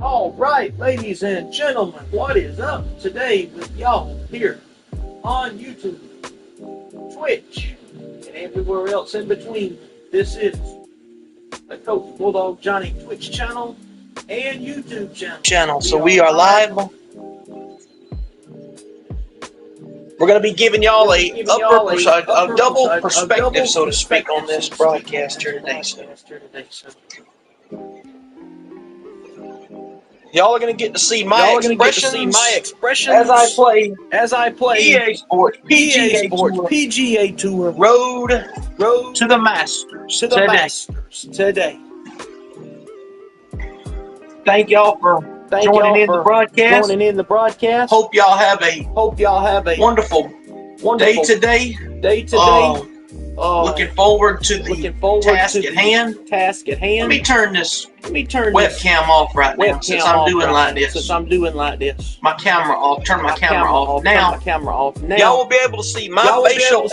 All right, ladies and gentlemen, what is up today with y'all here on YouTube, Twitch, and everywhere else in between? This is the Coach Bulldog Johnny Twitch channel and YouTube channel. So we are live. We're going to be giving y'all a double perspective, so to speak, on this broadcast here today. Y'all are going to get to see my expressions as I play EA Sports PGA Tour Road to the Masters today. Thank y'all for joining in the broadcast. Hope y'all have a wonderful day today. Looking forward to the task at hand. Let me turn this webcam off right now since I'm doing like this. My camera off. Turn my camera off now. Y'all will be able to see my facial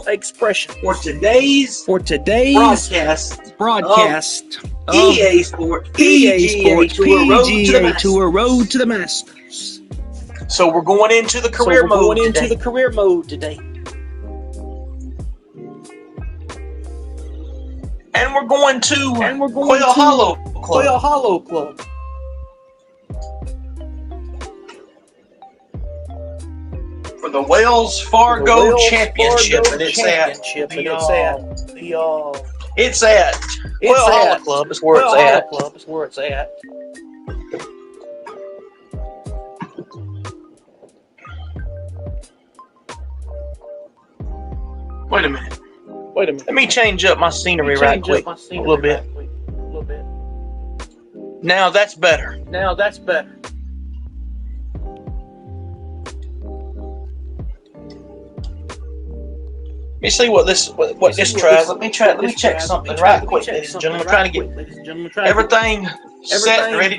expression for today's broadcast of EA Sports PGA Tour Road to the Masters. So we're going into the career mode today. And we're going to Quail Hollow Club. For the Wells Fargo Championship, and it's at Quail Hollow Club is where it's at. Wait a minute. Let me change up my scenery right quick. A little bit. Now that's better. Let me see what this tries. Let me check something right quick, ladies and gentlemen. We're trying to get everything set and ready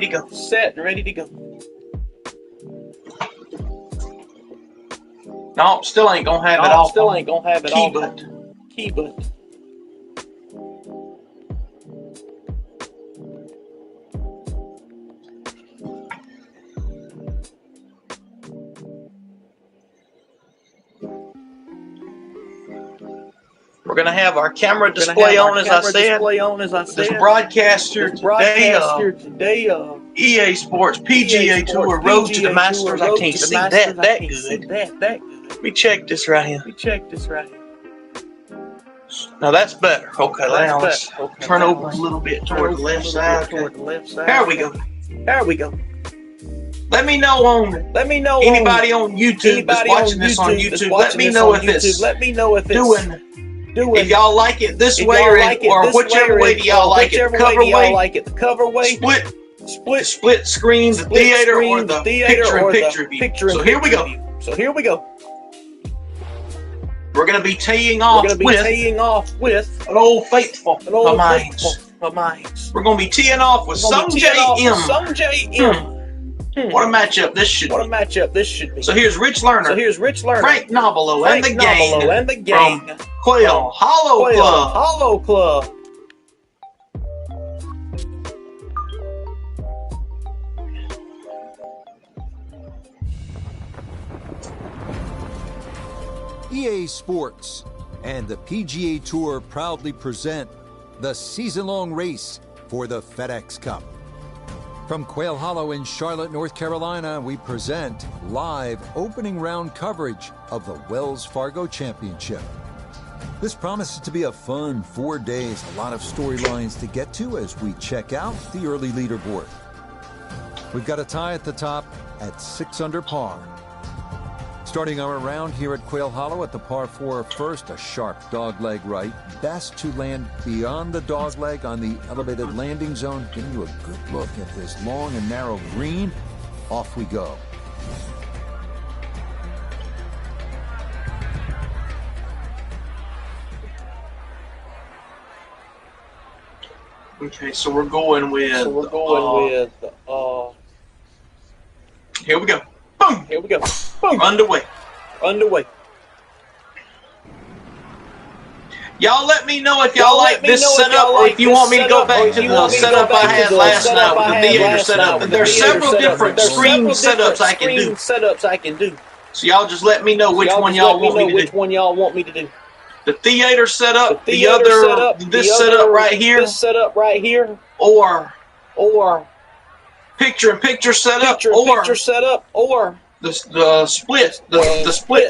to go. No, still ain't gonna have it all. Key button. We're going to have our camera display on, as I said. This broadcaster today, EA Sports, PGA Tour, Road to the Masters. I can't see that good. Let me check this right here. Now that's better. Okay, now let's turn over a little bit toward the left side. There we go. Let me know anybody on YouTube that's watching this on YouTube. Let me know if it's doing. If y'all like it this way or whichever way do y'all like it, the cover way, split screen, the theater, or the picture-in-picture view. So here we go. We're going to be teeing off with an old faithful of mine. We're going to be teeing off with some JM. What a matchup this should be. So here's Rich Lerner, Frank Nobilo, and the gang from Quail Hollow Club. EA Sports and the PGA Tour proudly present the season-long race for the FedEx Cup. From Quail Hollow in Charlotte, North Carolina, we present live opening round coverage of the Wells Fargo Championship. This promises to be a fun 4 days, a lot of storylines to get to as we check out the early leaderboard. We've got a tie at the top at 6 under par. Starting our round here at Quail Hollow at the par 4 first, a sharp dogleg right. Best to land beyond the dogleg on the elevated landing zone, giving you a good look at this long and narrow green. Off we go. Okay, so we're going with. Here we go. Boom. Underway. Y'all let me know if y'all like this setup, or if you want me to go back to the setup I had last night with the theater setup. There's several different screen setups I can do. So y'all just let me know which one y'all want me to do. The theater setup, this setup right here, or picture-in-picture setup, or the split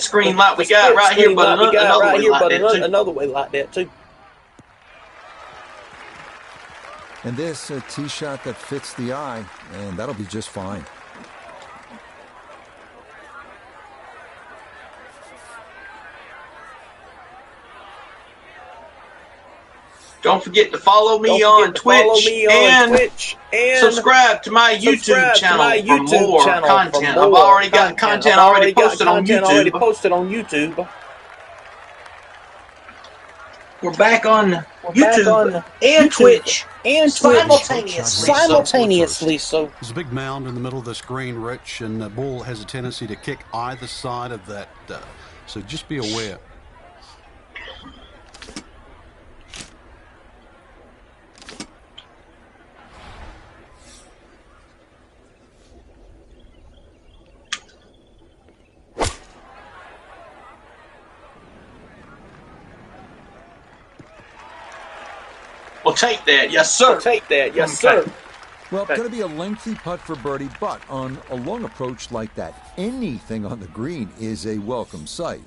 screen like we got right here, but another way like that too. And this a tee shot that fits the eye, and that'll be just fine. Don't forget to follow me on Twitch and subscribe to my YouTube channel for more content. I've already got content already posted on YouTube. We're back on YouTube and Twitch simultaneously. So there's a big mound in the middle of this green, Rich, and the ball has a tendency to kick either side of that. So just be aware. We'll take that, yes sir. Well, going to be a lengthy putt for birdie, but on a long approach like that, anything on the green is a welcome sight.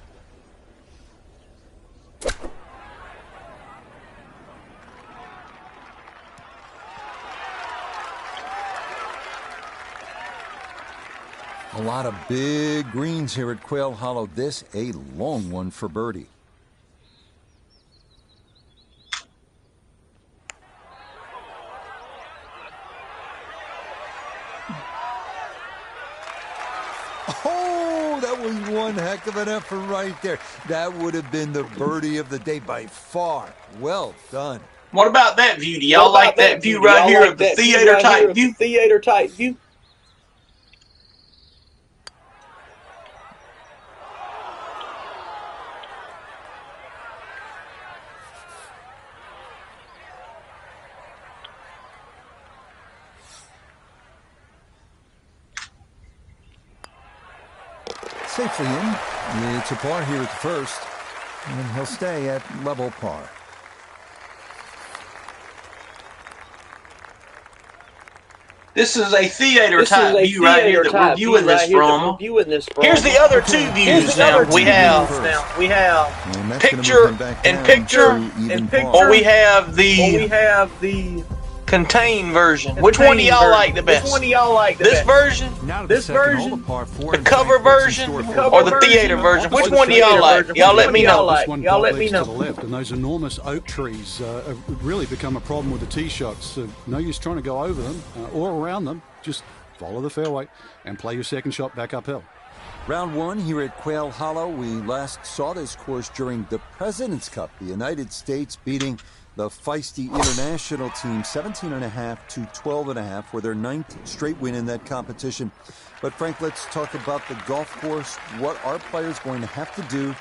A lot of big greens here at Quail Hollow. This a long one for birdie. that was one heck of an effort right there. That would have been the birdie of the day by far. Well done. What about that view? Do y'all like that view right here of the theater type view? Theater type view. Safely in. It's a par here at the first, and he'll stay at level par. This is a theater type view right here that we're viewing this from. Here's the other two views now. We have picture-in-picture, or we have the contained version. Which one do y'all like the best? This version? The cover version? Or the theater version? Which one do y'all like? Y'all let me know. Y'all let me know. To the left, and those enormous oak trees have really become a problem with the tee shots. No use trying to go over them or around them. Just follow the fairway and play your second shot back uphill. Round one here at Quail Hollow. We last saw this course during the President's Cup. The United States beating the feisty international team 17.5 to 12.5 for their 9th straight win in that competition. But Frank, let's talk about the golf course. What are players going to have to do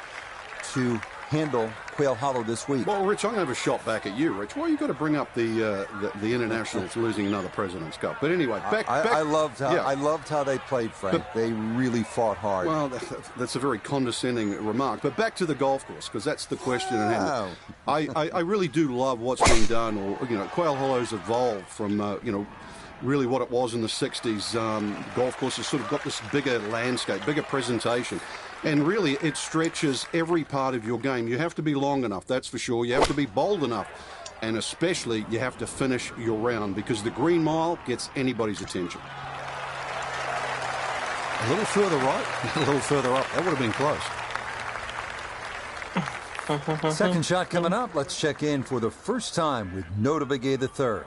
to handle Quail Hollow this week? Well, Rich, I'm going to have a shot back at you, Rich. Why you got to bring up the internationals losing another President's Cup? But anyway, I loved how they played, Frank. They really fought hard. Well, that's a very condescending remark. But back to the golf course, because that's the question at hand. I really do love what's being done. Or Quail Hollow's evolved from really what it was in the 60s. Golf course has sort of got this bigger landscape, bigger presentation. And really, it stretches every part of your game. You have to be long enough, that's for sure. You have to be bold enough. And especially, you have to finish your round, because the green mile gets anybody's attention. A little further right, a little further up. That would have been close. Second shot coming up. Let's check in for the first time with Notabegay III.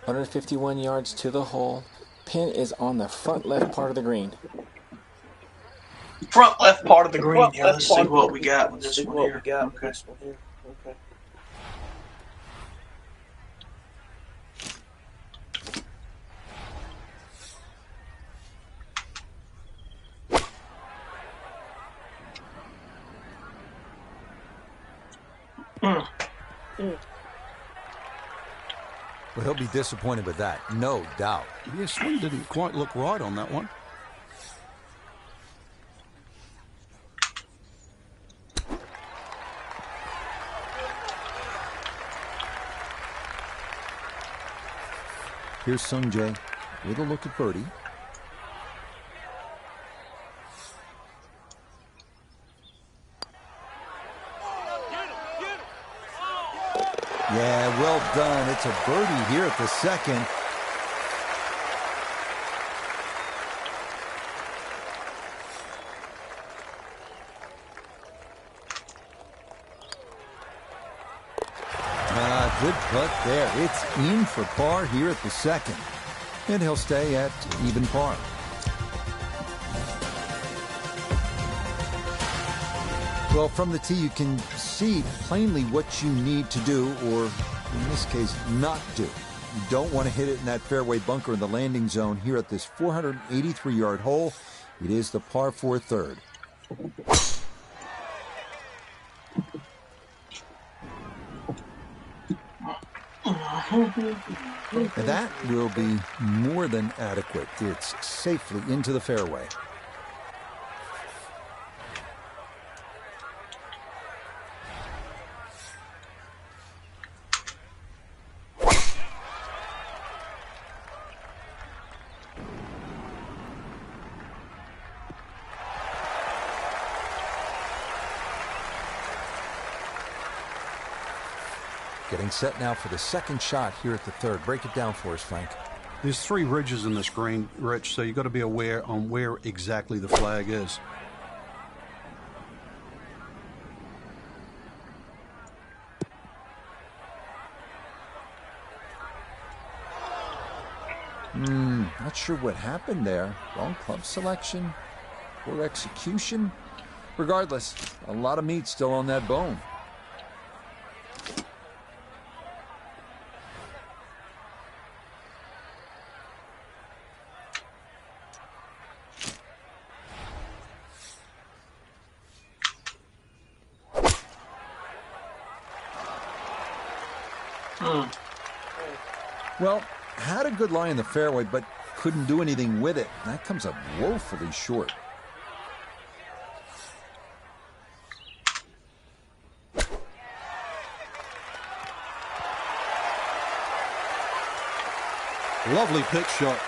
151 yards to the hole. Pin is on the front left part of the green. Front left part of the green. Yeah, let's see what we got with this one here. Okay. Well, he'll be disappointed with that, no doubt. Yeah, swing didn't quite look right on that one. Here's Sung Jae with a look at birdie. Yeah, well done. It's a birdie here at the second. Good putt there. It's in for par here at the second. And he'll stay at even par. Well, from the tee, you can see plainly what you need to do, or in this case, not do. You don't want to hit it in that fairway bunker in the landing zone here at this 483-yard hole. It is the par 4 third. And that will be more than adequate. It's safely into the fairway. Getting set now for the second shot here at the third. Break it down for us, Frank. There's 3 ridges in this green, Rich, so you've got to be aware on where exactly the flag is. Not sure what happened there. Wrong club selection. Poor execution. Regardless, a lot of meat still on that bone. Well, had a good lie in the fairway, but couldn't do anything with it. That comes up woefully short. Lovely pitch shot.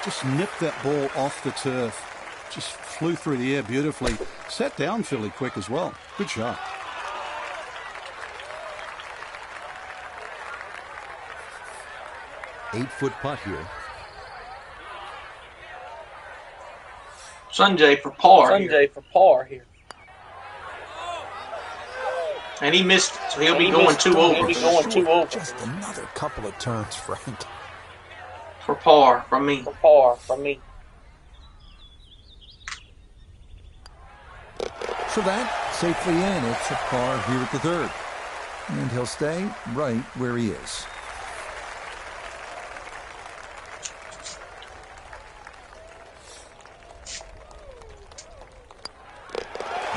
Just nipped that ball off the turf. Just flew through the air beautifully. Sat down fairly quick as well. Good shot. Eight-foot putt here. Sanjay for par here. And he missed it, so he'll be going two over. Just another couple of turns, Frank. For par from me. So that safely in. It's a par here at the third. And he'll stay right where he is.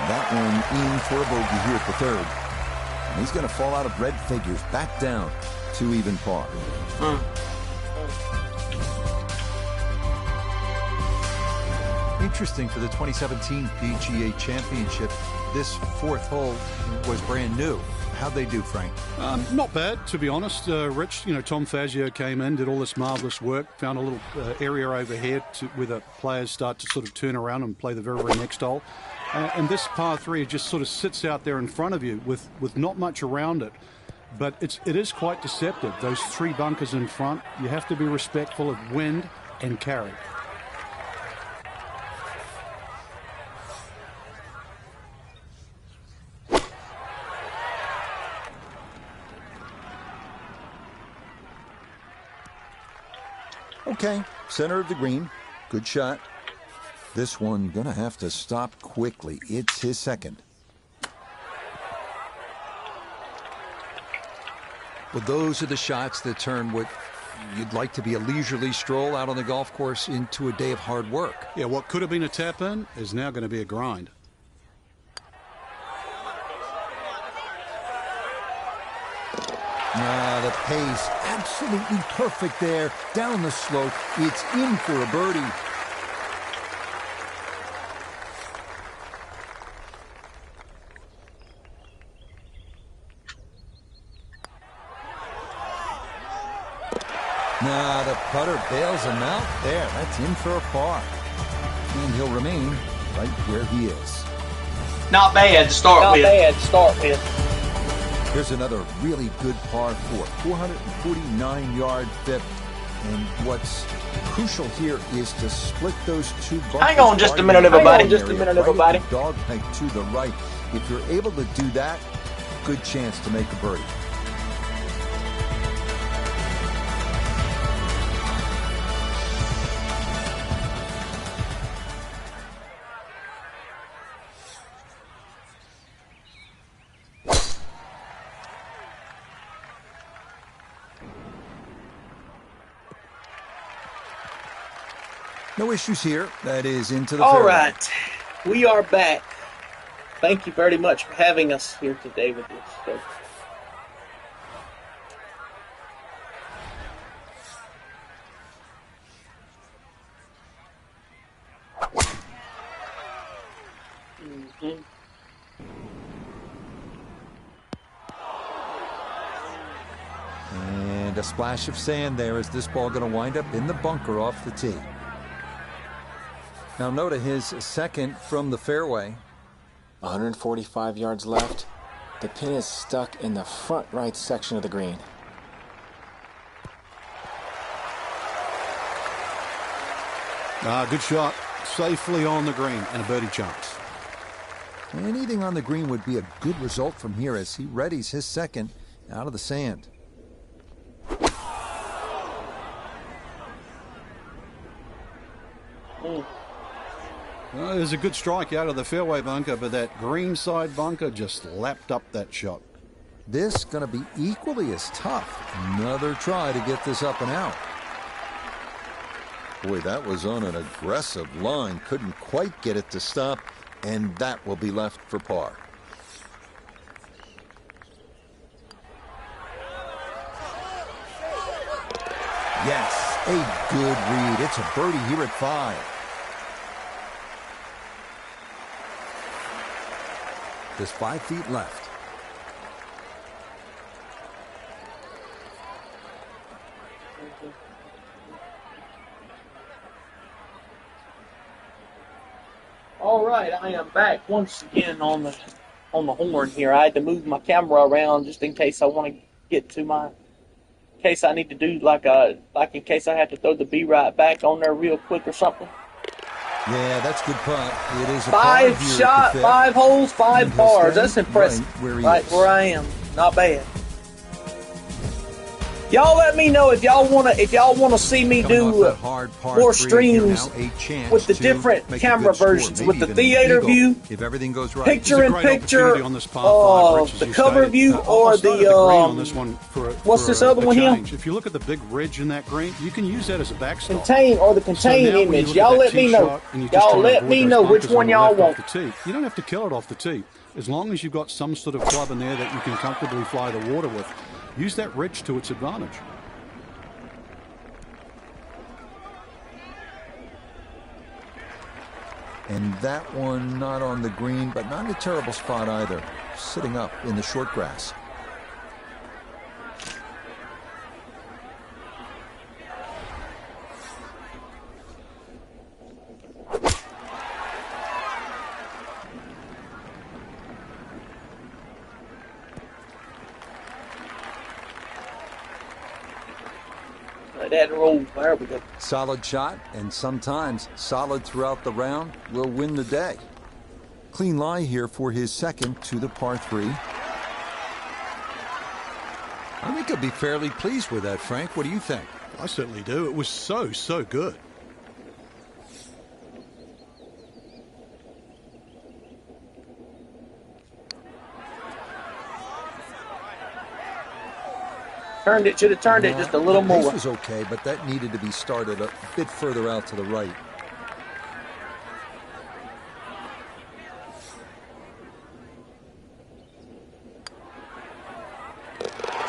That one in for a bogey here at the third. And he's going to fall out of red figures back down to even par. Interesting for the 2017 PGA Championship. This fourth hole was brand new. How'd they do, Frank? Not bad, to be honest. Rich, Tom Fazio came in, did all this marvellous work, found a little area over here where the players start to sort of turn around and play the very, very next hole. And this par 3 just sort of sits out there in front of you with not much around it. But it is quite deceptive. Those 3 bunkers in front, you have to be respectful of wind and carry. Okay, center of the green. Good shot. This one gonna have to stop quickly. It's his second. Well, those are the shots that turn what you'd like to be a leisurely stroll out on the golf course into a day of hard work. Yeah, what could have been a tap-in is now going to be a grind. The pace, absolutely perfect there. Down the slope, it's in for a birdie. The putter bails him out there. That's in for a par. And he'll remain right where he is. Not bad to start with. Here's another really good par 4. 449-yard fifth. And what's crucial here is to split those 2 bunkers. Hang on just a minute, everybody. Right dog leg to the right. If you're able to do that, good chance to make a birdie. No issues here. That is into the fairway. All right, we are back. Thank you very much for having us here today with this. And a splash of sand there. Is this ball going to wind up in the bunker off the tee? Now note his second from the fairway. 145 yards left. The pin is stuck in the front right section of the green. Good shot. Safely on the green and a birdie chance. Anything on the green would be a good result from here as he readies his second out of the sand. Well, there's a good strike out of the fairway bunker, but that green side bunker just lapped up that shot. This going to be equally as tough. Another try to get this up and out. Boy, that was on an aggressive line. Couldn't quite get it to stop, and that will be left for par. Yes, a good read. It's a birdie here at 5. Just 5 feet left. All right, I am back once again on the horn here. I had to move my camera around just in case I want to get to my, in case I need to do like in case I have to throw the B right back on there real quick or something. Yeah, that's good putt. It is a 5 shot, 5 holes, 5 pars. That's impressive. Right where I am. Not bad. Y'all let me know if y'all wanna see me do more streams with the different camera versions, with the theater view, if everything goes right. picture in picture, the cover view, or the what's this other one here? If you look at the big ridge in that green, you can use that as a backstop. Contain image. Y'all let me know. Y'all let me know which one y'all want. You don't have to kill it off the tee. As long as you've got some sort of club in there that you can comfortably fly the water with. Use that ridge to its advantage. And that one not on the green, but not in a terrible spot either. Sitting up in the short grass. That roll. There we go. Solid shot, and sometimes solid throughout the round will win the day. Clean lie here for his second to the par 3. I think he'll be fairly pleased with that, Frank. What do you think? I certainly do. It was so good. Should have turned it just a little more. This was okay, but that needed to be started a bit further out to the right.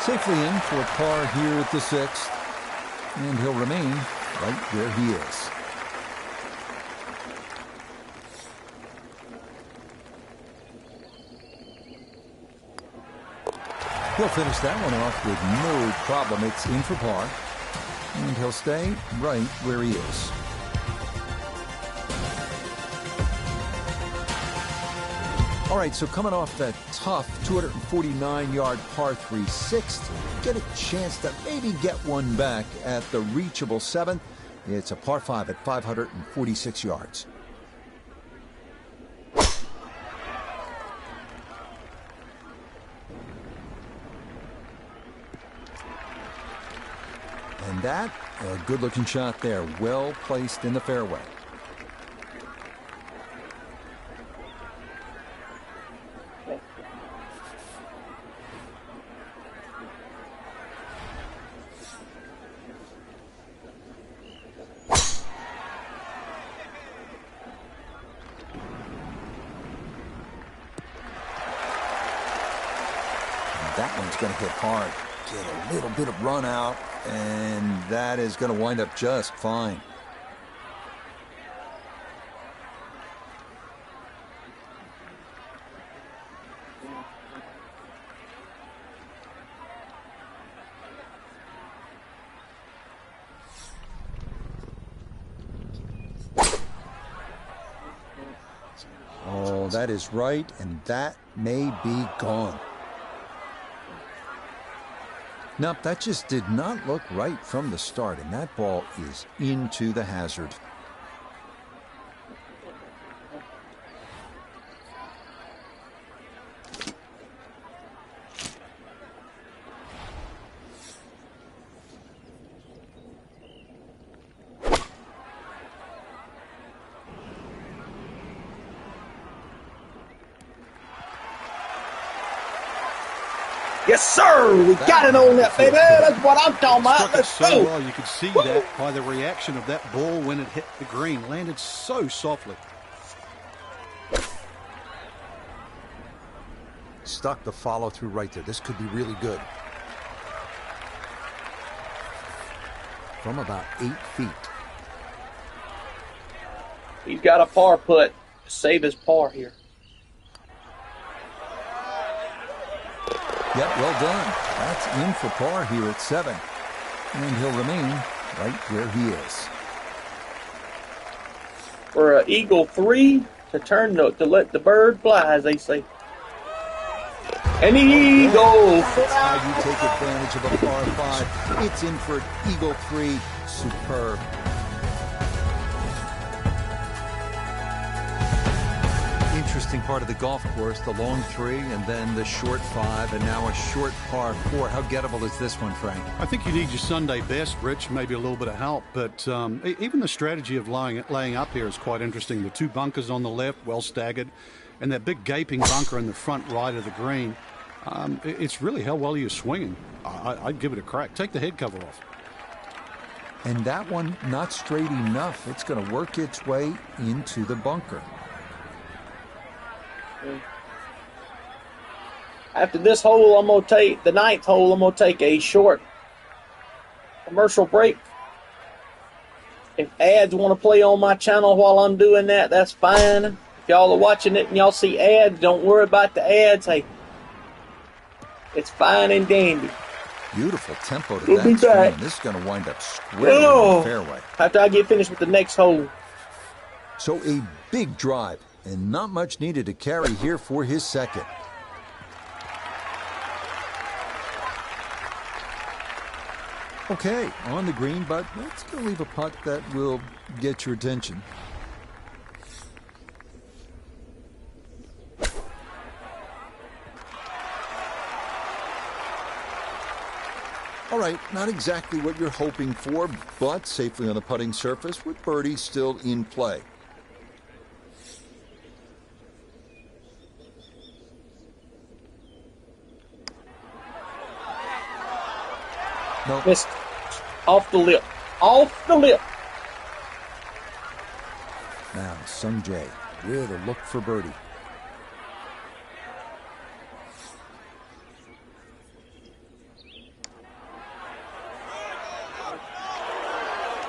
Safely in for a par here at the 6th, and he'll remain right where he is. He'll finish that one off with no problem. It's in for par, and he'll stay right where he is. All right, so coming off that tough 249-yard par 3 6th, get a chance to maybe get one back at the reachable 7th. It's a par 5 at 546 yards. And that, a good-looking shot there, well placed in the fairway. That one's going to hit hard. Get a little bit of run out, and that is going to wind up just fine. Oh, that is right, and that may be gone. Nope, that just did not look right from the start, and that ball is into the hazard. Yes, sir. We got it on that, baby. That's what I'm talking about. Let's go. Well, you could see that by the reaction of that ball when it hit the green. Landed so softly. Stuck the follow through right there. This could be really good. From about 8 feet. He's got a par putt to save his par here. Yep, well done. That's in for par here at 7. And he'll remain right where he is. For an eagle 3 to let the bird fly, as they say. An eagle! That's how you take advantage of a par 5. It's in for an eagle 3. Superb. Interesting part of the golf course, the long 3 and then the short 5 and now a short par 4. How gettable is this one, Frank? I think you need your Sunday best, Rich, maybe a little bit of help, but even the strategy of laying up here is quite interesting. The 2 bunkers on the left, well staggered, and that big gaping bunker in the front right of the green. It's really how well you're swinging. I'd give it a crack. Take the head cover off. And that one not straight enough. It's going to work its way into the bunker. After this hole, I'm going to take the 9th hole. I'm going to take a short commercial break. If ads want to play on my channel while I'm doing that, that's fine. If y'all are watching it and y'all see ads, don't worry about the ads. Hey, it's fine and dandy. Beautiful tempo to We'll be that swing. back. This is going to wind up squarely in the fairway. After I get finished with the next hole. So a big drive and not much needed to carry here for his second. Okay, on the green, but let's go leave a putt that will get your attention. All right, not exactly what you're hoping for, but safely on the putting surface with birdie still in play. No. Missed. Off the lip. Off the lip. Now, Sung Jae with a look for birdie.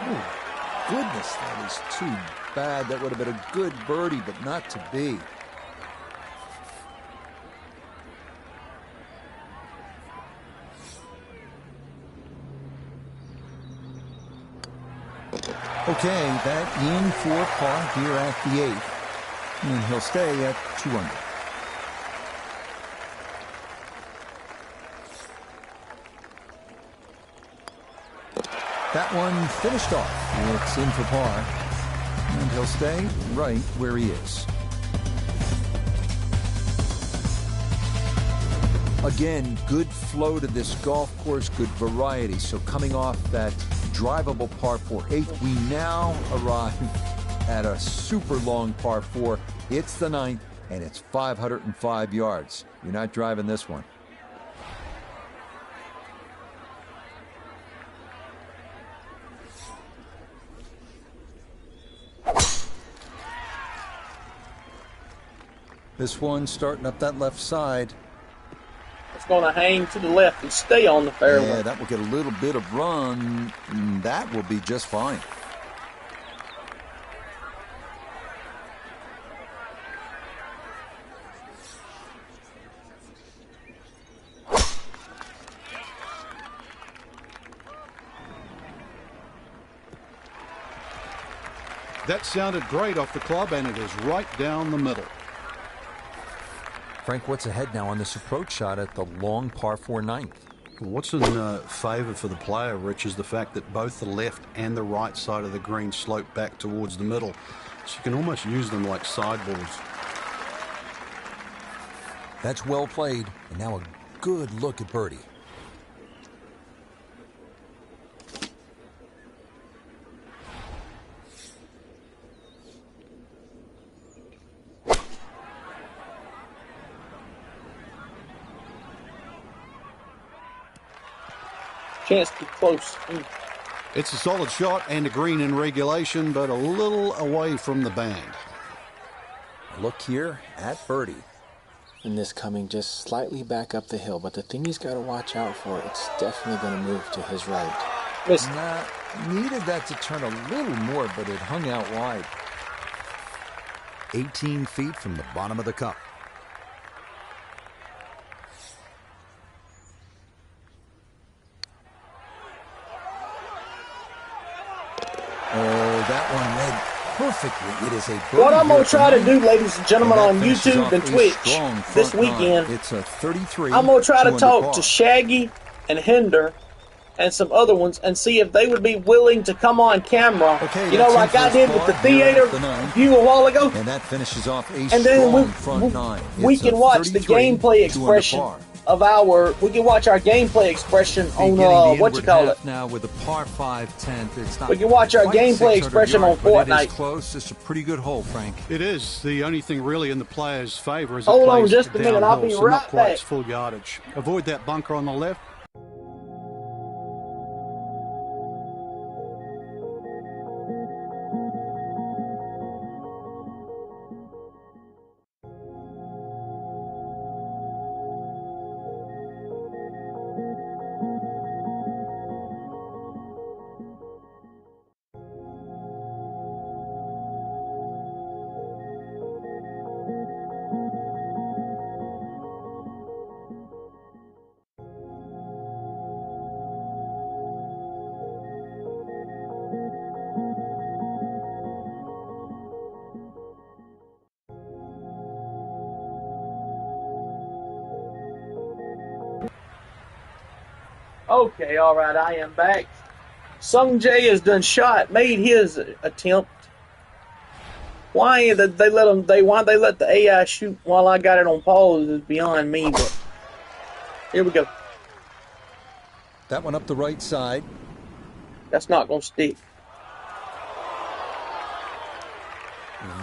Oh, goodness, that is too bad. That would have been a good birdie, but not to be. Okay, that in for par here at the 8th. And he'll stay at 2 under. That one finished off. It's in for par. And he'll stay right where he is. Again, good flow to this golf course, good variety. So coming off that drivable par 4 8th, we now arrive at a super long par 4. It's the 9th, and it's 505 yards. You're not driving this one. This one starting up that left side. It's going to hang to the left and stay on the fairway. Yeah, that will get a little bit of run. And that will be just fine. That sounded great off the club, and it is right down the middle. Frank, what's ahead now on this approach shot at the long par 4 9th? What's in favour for the player, Rich, is the fact that both the left and the right side of the green slope back towards the middle. So you can almost use them like sideboards. That's well played. And now a good look at birdie. Chance to get close. It's a solid shot and a green in regulation, but a little away from the band. Look here at birdie. And this coming just slightly back up the hill, but the thing he's got to watch out for, it's definitely going to move to his right. Needed that to turn a little more, but it hung out wide. 18 feet from the bottom of the cup. Oh, that one led perfectly. It is a what I'm going to try to do, ladies and gentlemen, on YouTube and Twitch this weekend, it's a 33. I'm going to try to talk to Shaggy and Hinder and some other ones and see if they would be willing to come on camera. Okay, you know, like I did with the theater view a while ago. And that finishes off a and then strong front nine. We can watch the gameplay expression of we can watch our gameplay expression on what you call it now with a par 5 10th. It's not we can watch our gameplay expression on Fortnite. It is close. It's a pretty good hole, Frank. It is. The only thing really in the player's favor is hold on just a minute. I'll be so right not quite back. Full yardage. Avoid that bunker on the left. Okay, all right, I am back. Sung Jae has done made his attempt. Why they let the AI shoot while I got it on pause is beyond me, but here we go. That one up the right side. That's not going to stick.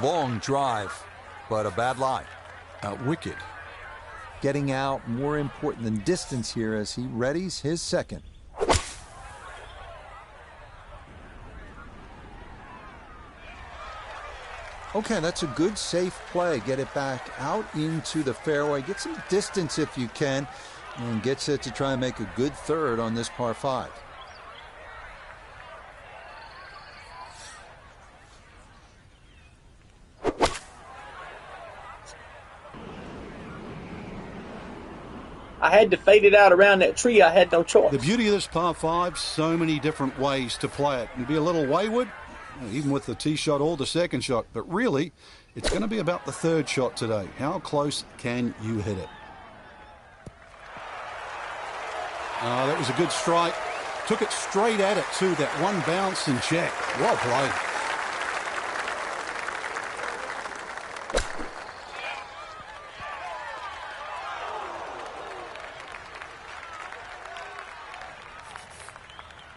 Long drive, but a bad lie. Wicked. Getting out more important than distance here as he readies his second. Okay, that's a good safe play. Get it back out into the fairway. Get some distance if you can, and gets it to try and make a good third on this par 5. I had to fade it out around that tree. I had no choice. The beauty of this par 5, so many different ways to play it. It'd be a little wayward, even with the tee shot or the second shot. But really, it's going to be about the third shot today. How close can you hit it? That was a good strike. Took it straight at it, too. That one bounce and check. Well played.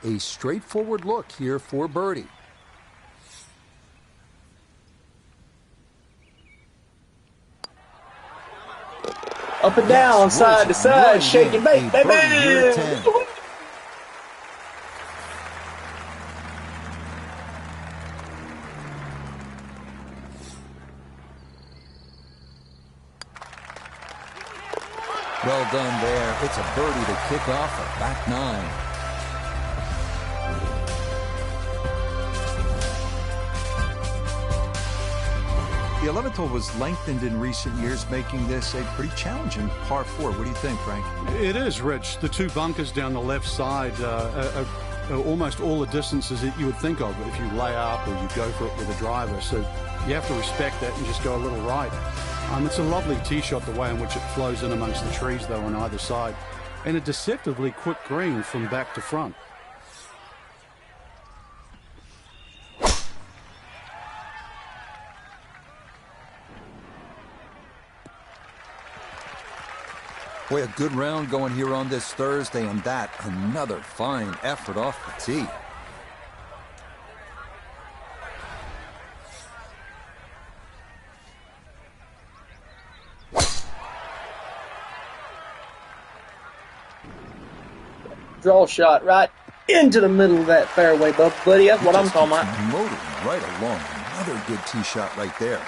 A straightforward look here for birdie. Up and down, side to side, shake and bake, baby. Well done there. It's a birdie to kick off a back nine. The 11th hole was lengthened in recent years, making this a pretty challenging par 4. What do you think, Frank? It is, Rich. The two bunkers down the left side are almost all the distances that you would think of if you lay up or you go for it with a driver. So you have to respect that and just go a little right. It's a lovely tee shot, the way in which it flows in amongst the trees, though, on either side. And a deceptively quick green from back to front. Boy, a good round going here on this Thursday, and that another fine effort off the tee. draw shot right into the middle of that fairway, buddy. That's what I'm talking about. Motoring right along. Another good tee shot right there.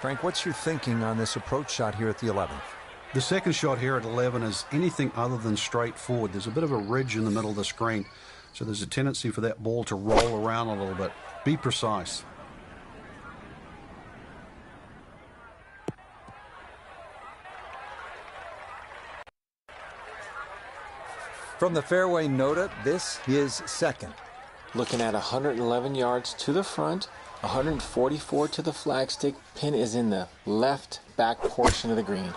Frank, what's your thinking on this approach shot here at the 11th? The second shot here at 11 is anything other than straightforward. There's a bit of a ridge in the middle of the screen, so there's a tendency for that ball to roll around a little bit. Be precise. From the fairway nota, this is second. Looking at 111 yards to the front, 144 to the flagstick. Pin is in the left back portion of the green.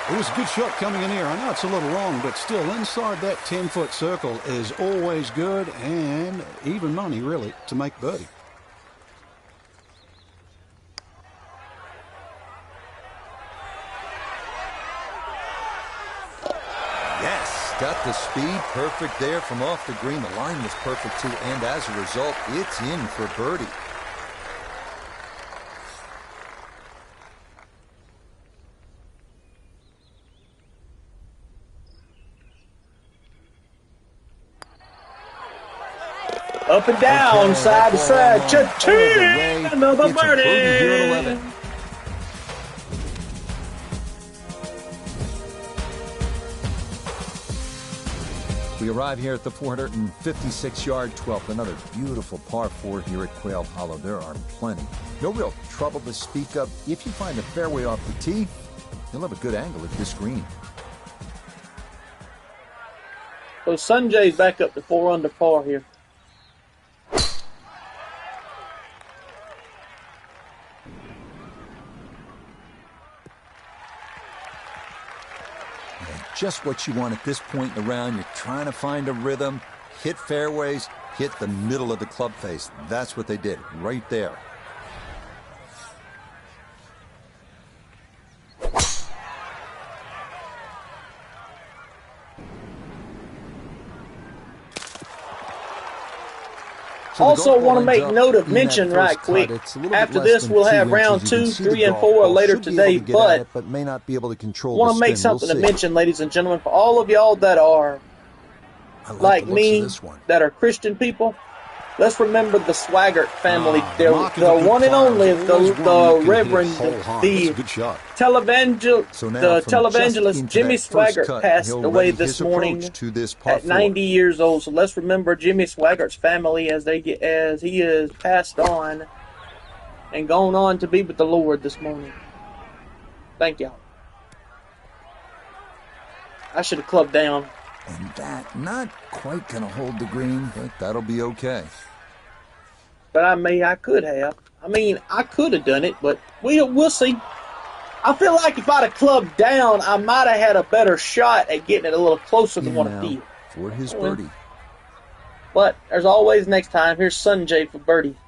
It was a good shot coming in here. I know it's a little long, but still inside that 10-foot circle is always good, and even money, really, to make birdie. Got the speed perfect there from off the green. The line was perfect too, and as a result, it's in for birdie. Up and down, side to side. Cha-ching! Another birdie here at 11. We arrive here at the 456-yard 12th. Another beautiful par 4 here at Quail Hollow. There are plenty. No real trouble to speak of. If you find the fairway off the tee, you'll have a good angle at this green. So Sanjay's back up to 4 under par here. Just what you want at this point in the round. You're trying to find a rhythm, hit fairways, hit the middle of the club face. That's what they did right there. Also want to make note of mention right quick. After this, we'll have round 2, 3, and 4 later today, but may not be able to control. Want to make something to mention, ladies and gentlemen, for all of y'all that are like me, that are Christian people. Let's remember the Swaggart family. They're the one and only, the Reverend, the televangelist Jimmy Swaggart passed away this morning at 90 years old. So let's remember Jimmy Swaggart's family as he is passed on and gone on to be with the Lord this morning. Thank y'all. I should have clubbed down. And that not quite going to hold the green, but that'll be okay. But I could have. I could have done it, but we'll see. I feel like if I'd have clubbed down, I might have had a better shot at getting it a little closer than what I did. For his birdie. But there's always next time. Here's Sanjay for birdie.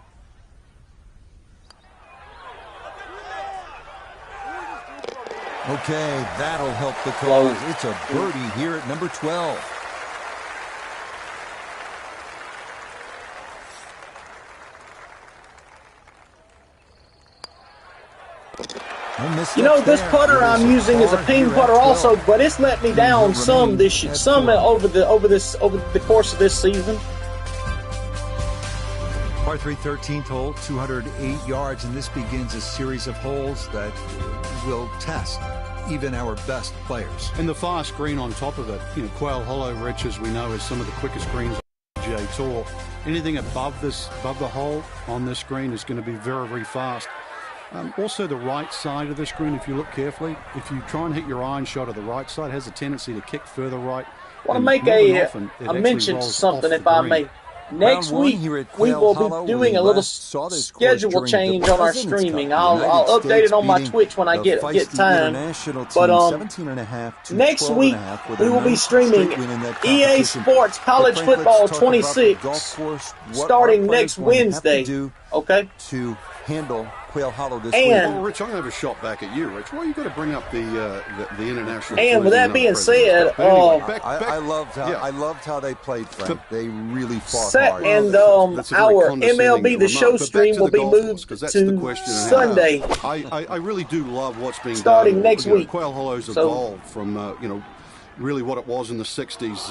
Okay, that'll help the cause. It's a birdie here at number 12. You know, this putter I'm using is a ping putter also, but it's let me down some over the course of this season. Par 3 13th hole, 208 yards, and this begins a series of holes that will test even our best players. And the fast green on top of it, Quail Hollow, Rich, as we know, is some of the quickest greens on the PGA Tour. Anything above the hole on this green is going to be very, very fast. Also, the right side of this green, if you look carefully, if you try and hit your iron shot of the right side, it has a tendency to kick further right. I want to make a mention to something, if I may. Next week, we will be doing a little schedule change on our streaming. I'll update it on my Twitch when I get time. But next week, we will be streaming EA Sports College Football 26 starting next Wednesday. Okay? handle Quail Hollow this week. Well, Rich, I'm going to have a shot back at you, Rich. Why you got to bring up the international? And with that being said, anyway, I loved how they played, Frank. They really fought hard. And that's our MLB The Show stream will be moved to Sunday. I really do love what's being starting done. next week. Quail Hollow's evolved from really what it was in the 60s.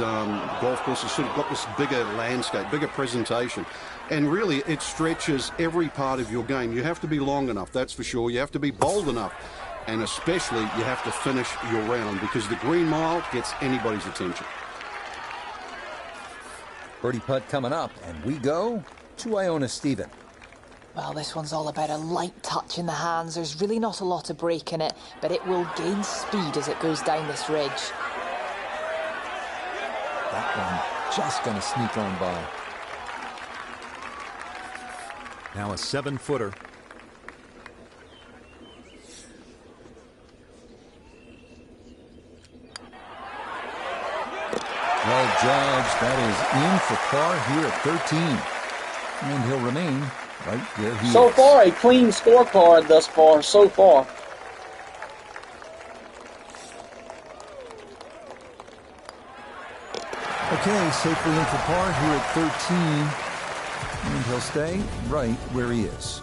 Golf course has sort of got this bigger landscape, bigger presentation. And really, it stretches every part of your game. You have to be long enough, that's for sure. You have to be bold enough. And especially, you have to finish your round because the green mile gets anybody's attention. Birdie putt coming up, and we go to Iona Stephen. Well, this one's all about a light touch in the hands. There's really not a lot of break in it, but it will gain speed as it goes down this ridge. That one just going to sneak on by. Now a 7-footer. Well judged. That is in for par here at 13. And he'll remain right where he is. So far, a clean scorecard thus far, so far. Okay, safely in for par here at 13. And he'll stay right where he is.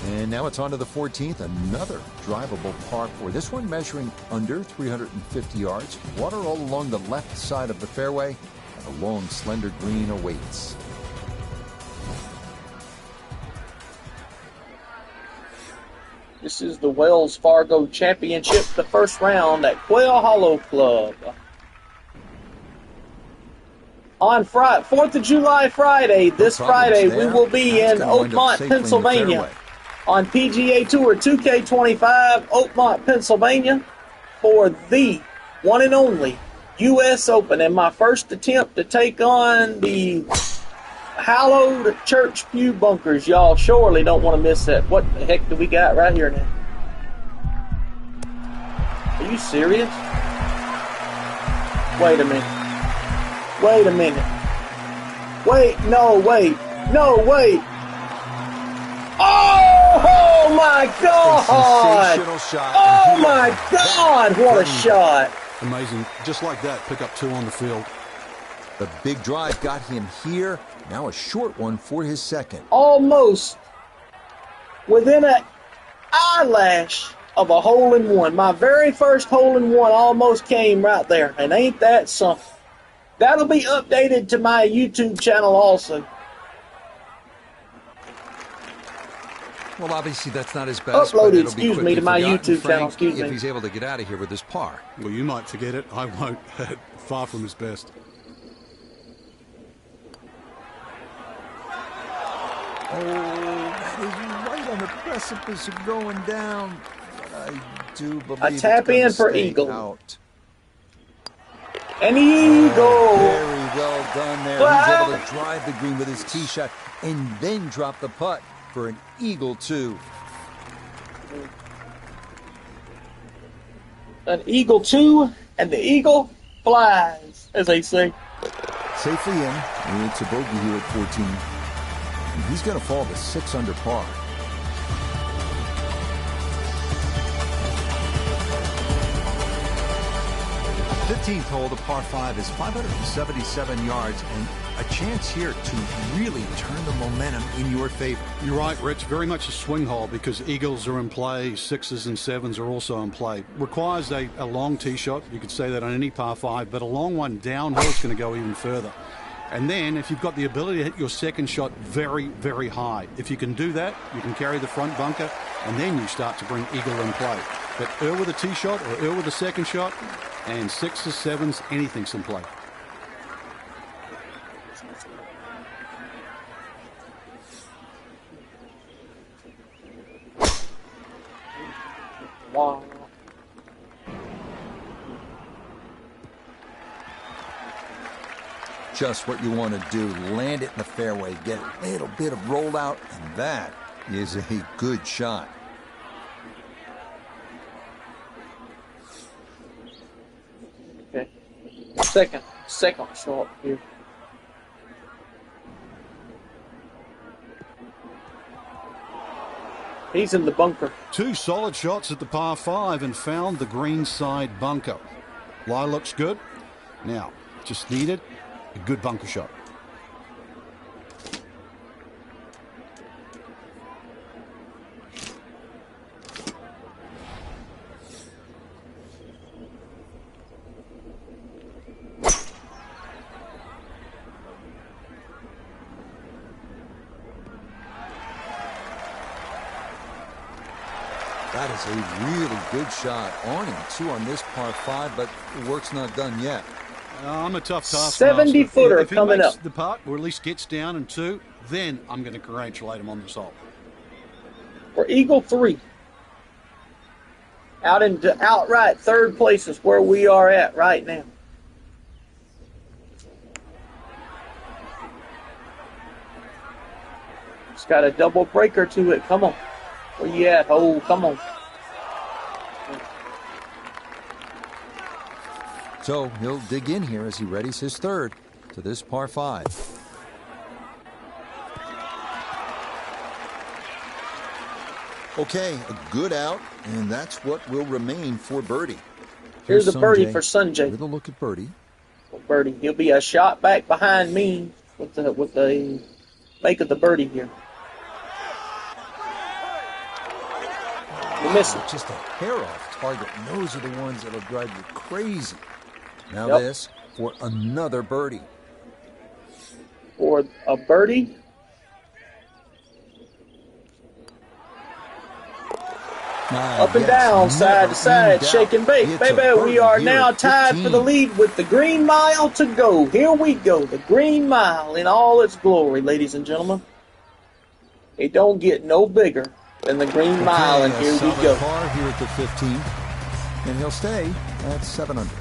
And now it's on to the 14th, another drivable par 4. This one measuring under 350 yards. Water all along the left side of the fairway, and a long, slender green awaits. This is the Wells Fargo Championship, the first round at Quail Hollow Club. On Friday, 4th of July Friday, this Friday, we will be in Oakmont, Pennsylvania on PGA Tour 2K25, Oakmont, Pennsylvania for the one and only U.S. Open. And my first attempt to take on the hallowed church pew bunkers. Y'all surely don't want to miss that. What the heck do we got right here now? Are you serious? Wait a minute. Wait a minute. Wait, no, wait. No, wait. Oh my God! Sensational shot. Oh my God! What a shot! Amazing. Just like that, pick up 2 on the field. The big drive got him here. Now a short one for his second. Almost within an eyelash of a hole-in-one. My very first hole-in-one almost came right there. And ain't that something? That'll be updated to my YouTube channel also. Well, obviously that's not his best. Uploaded, excuse me, to my YouTube channel, excuse me. If he's able to get out of here with his par. Well, you might forget it. I won't. Far from his best. Oh, that is right on the precipice of going down. But I do believe a tap in for eagle. Out. An eagle. Very well done there. He's able to drive the green with his tee shot and then drop the putt for an eagle 2. An eagle 2, and the eagle flies, as they say. Safely in. It's a bogey here at 14. And he's going to fall to 6 under par. 15th hole, the par 5 is 577 yards and a chance here to really turn the momentum in your favor. You're right, Rich. Very much a swing hole because eagles are in play, 6s and 7s are also in play. Requires a long tee shot. You could say that on any par 5, but a long one downhill is going to go even further. And then if you've got the ability to hit your second shot very, very high, if you can do that, you can carry the front bunker, and then you start to bring eagle in play. But with a tee shot or with a second shot, and 6s, 7s, anything's in play. Wow. Just what you want to do. Land it in the fairway, get a little bit of roll out, and that is a good shot. Okay. Second shot here. He's in the bunker. 2 solid shots at the par 5 and found the green side bunker. Lie looks good. Now, just needed a good bunker shot. That is a really good shot on him, 2 on this par 5, but the work's not done yet. I'm a tough task. 70-footer coming up. If he makes the putt, or at least gets down in 2, then I'm going to congratulate him on this hole. For Eagle 3. Out into outright third place is where we are at right now. It's got a double breaker to it. Come on. Where you at? Oh, come on. So he'll dig in here as he readies his third to this par 5. Okay, a good out, and that's what will remain for birdie. Here's a birdie for Sanjay. With a look at birdie. Birdie, he'll be a shot back behind me with the make of the birdie here. You miss it. Just a hair off target. And those are the ones that'll drive you crazy. Now this for another birdie. For a birdie. Up and down, side to side, shake and bake. Baby, we are now tied for the lead with the green mile to go. Here we go, the green mile in all its glory, ladies and gentlemen. It don't get no bigger than the green mile, and here we go. Par here at the 15th, and he'll stay at 7 under.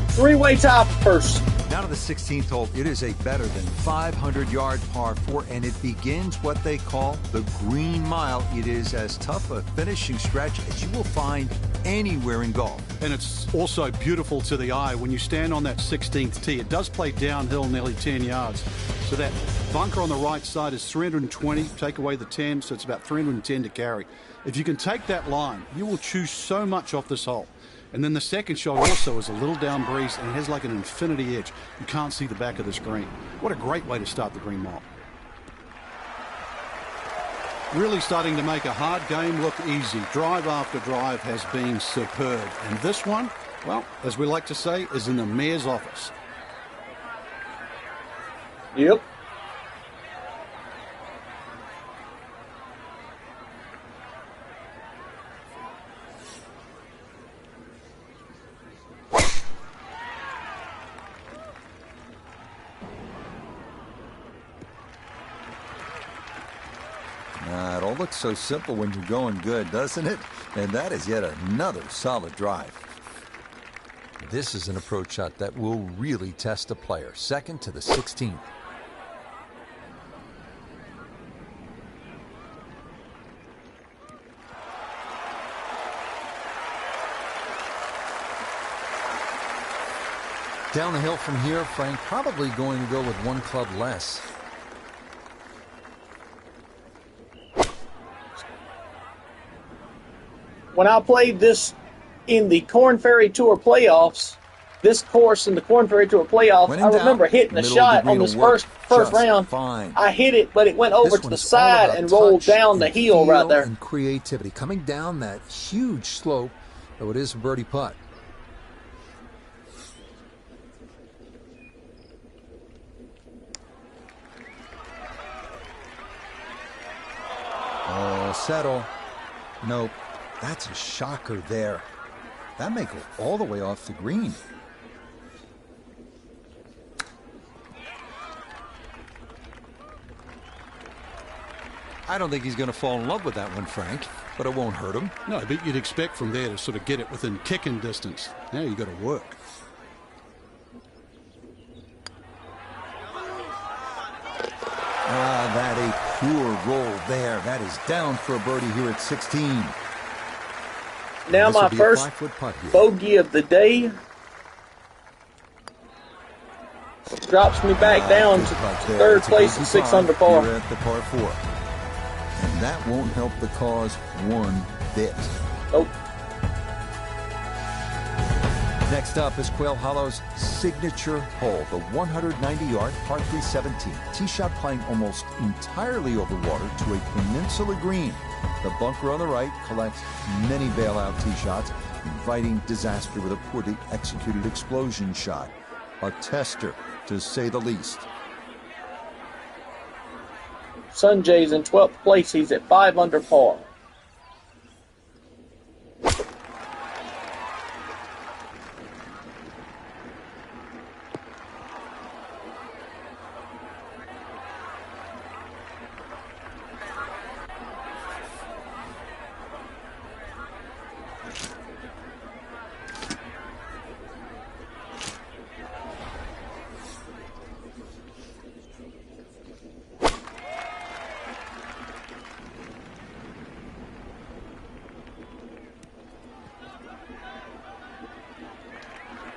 Three-way tie for first. Down to the 16th hole, it is a better than 500-yard par 4, and it begins what they call the green mile. It is as tough a finishing stretch as you will find anywhere in golf. And it's also beautiful to the eye when you stand on that 16th tee. It does play downhill nearly 10 yards. So that bunker on the right side is 320. Take away the 10, so it's about 310 to carry. If you can take that line, you will choose so much off this hole. And then the second shot also is a little down breeze, and it has like an infinity edge. You can't see the back of the screen. What a great way to start the green mile. Really starting to make a hard game look easy. Drive after drive has been superb. And this one, well, as we like to say, is in the mayor's office. Yep. It all looks so simple when you're going good, doesn't it? And that is yet another solid drive. This is an approach shot that will really test a player. Second to the 16th. Down the hill from here, Frank probably going to go with one club less. When I played this in the Korn Ferry Tour playoffs, this course in the Korn Ferry Tour playoffs, I remember hitting a shot on this first round. Fine. I hit it, but it went over to the side and rolled down the hill right there. And creativity coming down that huge slope, though it is a birdie putt. Oh, settle. Nope. That's a shocker there. That may go all the way off the green. I don't think he's going to fall in love with that one, Frank, but it won't hurt him. No, but you'd expect from there to sort of get it within kicking distance. Now you've got to work. That a poor roll there. That is down for a birdie here at 16. Now my first bogey of the day. Drops me back down to third place at 6 under par. Here at the par 4. And that won't help the cause one bit. Nope. Next up is Quail Hollow's signature hole, the 190-yard par 3 17. Tee shot playing almost entirely over water to a peninsula green. The bunker on the right collects many bailout tee shots, inviting disaster with a poorly executed explosion shot. A tester, to say the least. Sunjay's in 12th place. He's at 5 under par.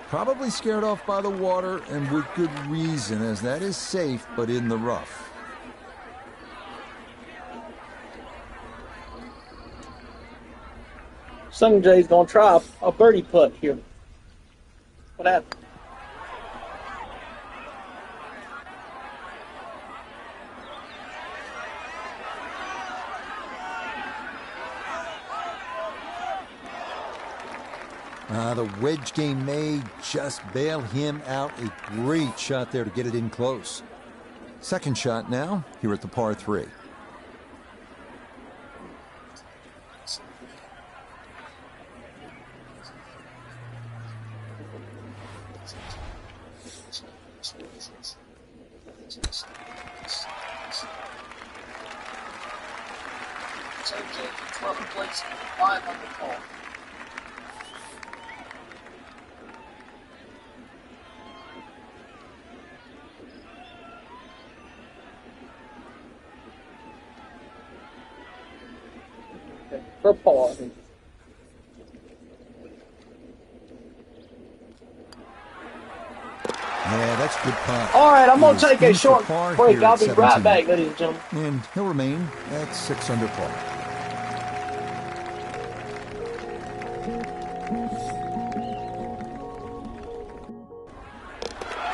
Probably scared off by the water, and with good reason, as that is safe, but in the rough. Sunjay's going to try a birdie putt here. What happened? The wedge game may just bail him out. A great shot there to get it in close. Second shot now, here at the par 3. Sunjay, 12th place, 5 under par. For par. Yeah, that's a good putt. All right, I'm going to take a short break. I'll be 17. right back, ladies and gentlemen. And he'll remain at 6 under par.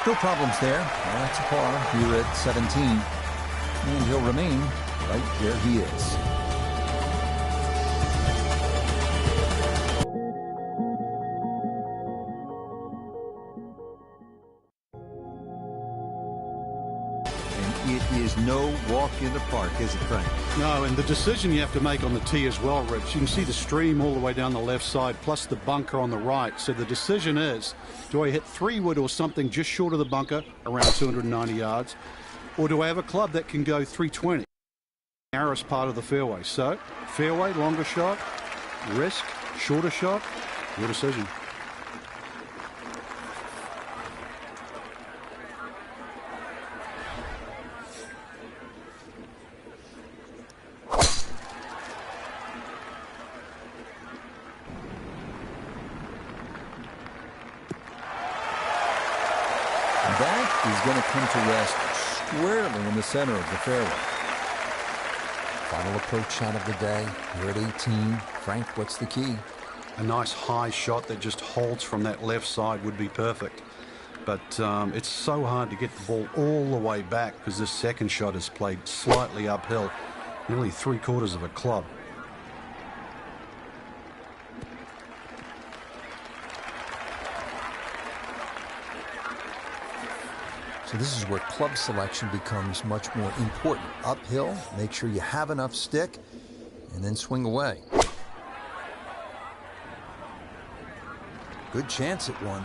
No problems there. That's a par here at 17. And he'll remain right where he is. It is no walk in the park, is it, Frank? No, and the decision you have to make on the tee as well, Rich. You can see the stream all the way down the left side, plus the bunker on the right. So the decision is, do I hit 3-wood or something just short of the bunker, around 290 yards, or do I have a club that can go 320, narrowest part of the fairway? So, fairway, longer shot, risk, shorter shot, your decision. That is going to come to rest squarely in the center of the fairway. Final approach shot of the day. You're at 18. Frank, what's the key? A nice high shot that just holds from that left side would be perfect. But it's so hard to get the ball all the way back because this second shot is played slightly uphill, nearly 3/4 of a club. So this is where club selection becomes much more important. Uphill, make sure you have enough stick, and then swing away. Good chance at one.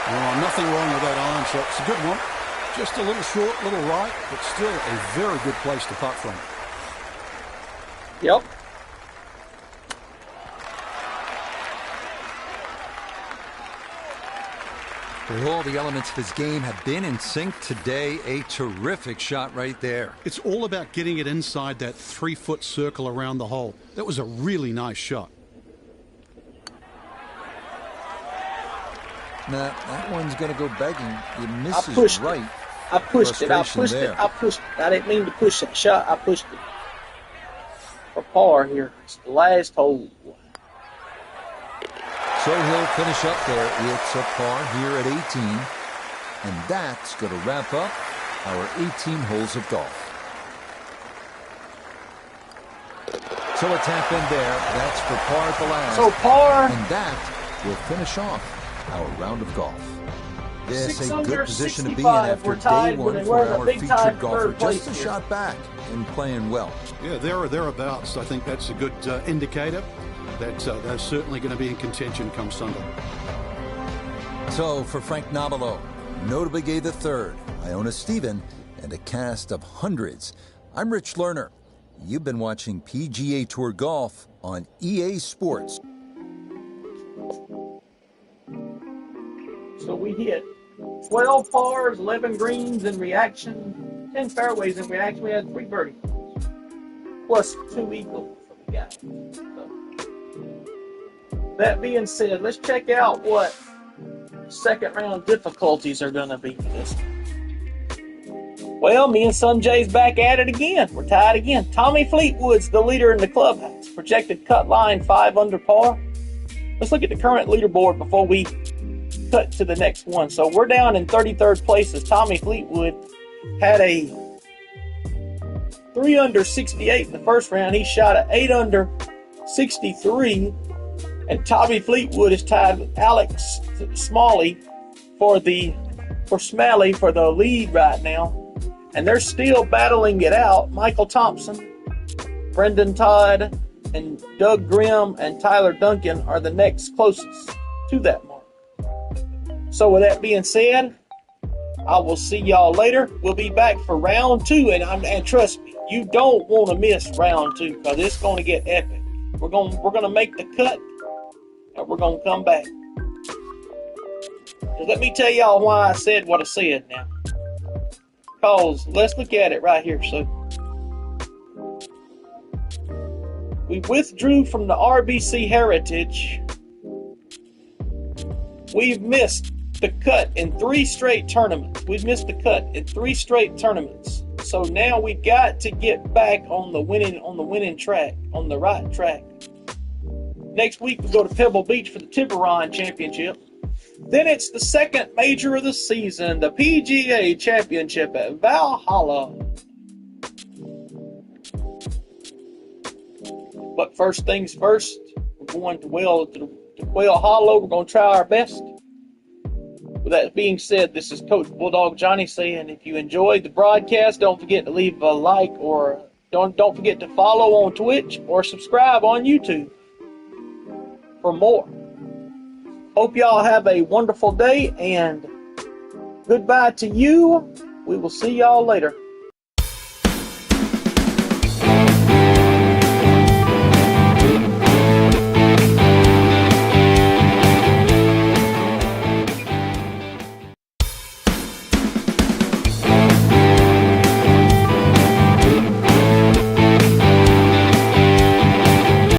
Well, nothing wrong with that iron shot. It's a good one. Just a little short, little right, but still a very good place to putt from. Yep. Well, all the elements of his game have been in sync today. A terrific shot right there. It's all about getting it inside that 3-foot circle around the hole. That was a really nice shot. Nah, that one's going to go begging. It misses right. I pushed it. I didn't mean to push that shot. I pushed it. For par here. It's the last hole. So he'll finish up there. It's a par here at 18. And that's going to wrap up our 18 holes of golf. So a tap in there. That's for par at the last. So par. And that will finish off our round of golf. Yes, a good position to be in after day one for our featured golfer. Just a shot back and playing well. Yeah, there or thereabouts. I think that's a good indicator that they're certainly going to be in contention come Sunday. So for Frank Nobilo, notably gave the third, Iona Stephen, and a cast of hundreds, I'm Rich Lerner. You've been watching PGA Tour Golf on EA Sports. So we hit 12 pars, 11 greens in reaction, 10 fairways in reaction. We had 3 birdies, plus 2 eagles for the guy. So, that being said, let's check out what second round difficulties are going to be for this. Well, me and Son Jay's back at it again. We're tied again. Tommy Fleetwood's the leader in the clubhouse. Projected cut line 5 under par. Let's look at the current leaderboard before we cut to the next one. So we're down in 33rd place as Tommy Fleetwood had a 3 under 68 in the first round. He shot an 8 under 63. And Tommy Fleetwood is tied with Alex Smalley for the lead right now. And they're still battling it out. Michael Thompson, Brendan Todd, and Doug Grimm and Tyler Duncan are the next closest to that mark. So with that being said, I will see y'all later. We'll be back for round 2, and trust me, you don't want to miss round 2 because it's going to get epic. We're going to make the cut, and we're going to come back. Just let me tell y'all why I said what I said now. Because let's look at it right here. So we withdrew from the RBC Heritage. We've missed the cut in 3 straight tournaments. We've missed the cut in 3 straight tournaments. So now we've got to get back on the winning track, on the right track. Next week we go to Pebble Beach for the Tiburon Championship. Then it's the second major of the season, the PGA Championship at Valhalla. But first things first, we're going to Quail Hollow. We're going to try our best. With that being said, this is Coach Bulldog Johnny saying, if you enjoyed the broadcast, don't forget to leave a like, or don't forget to follow on Twitch or subscribe on YouTube for more. Hope y'all have a wonderful day, and goodbye to you. We will see y'all later.